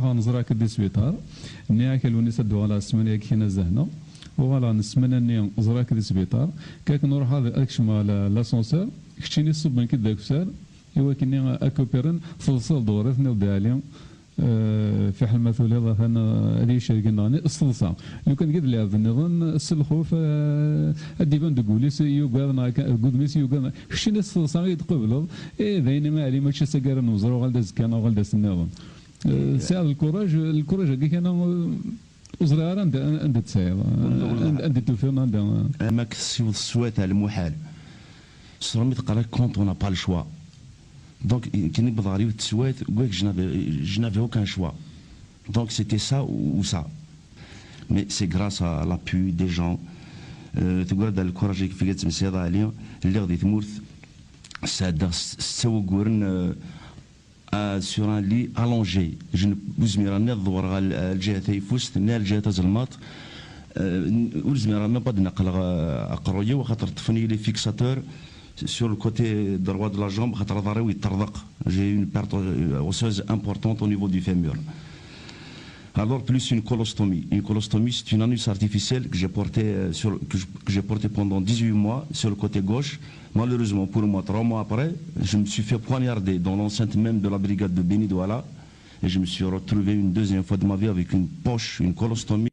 نزراك دي سبيطار نياك الوني سدو على السمنة كينا زهنا وغالا نسمنا ني زراك دي سبيطار كاك نروح هذا اكشما لاسونسور كشتيني الصب من كدا كسار ايوا كني اكوبيرن صلصال دورتنا ودالي في حال مثلا ضافنا هذه شركه نغني الصلصه لو كان قد لي النظام السلخوف الديبان دغوليس يوغا كود ميس يوغا شتيني الصلصه يتقبلوا اي ذاين ما علي ماشي سكر نوزرو غالدا زكانا غالدا النظام ساعد الكوراج هكاك انا وزرار عند تساير عند توفيق عند ما كسيو السوات على المحال سرمي تقرا كونت اون با لو شوا دونك كي نبض غريب التسوات قولك je n'avais aucun choix donc c'était ça ou ça mais c'est grâce à l'appui des gens تقول هذا الكوراج كيف قلت مسيطة عليا اللي غادي تموت ساعد سوا قورن sur un lit allongé je ne بوزميرا ني الدور غا الجهه تيفوست ني الجهه تزلماط وزميرا ما بعد نقل اقرويه وخاطر طفني لي فيكساتور sur le côté droit de la jambe خاطر ضروري يترضق j'ai une perte osseuse importante au niveau du fémur alors plus une colostomie c'est une anus artificielle que j'ai porté pendant 18 mois sur le côté gauche. Malheureusement pour moi 3 mois après je me suis fait poignarder dans l'enceinte même de la brigade de Beni Douala et je me suis retrouvé une deuxième fois de ma vie avec une poche, une colostomie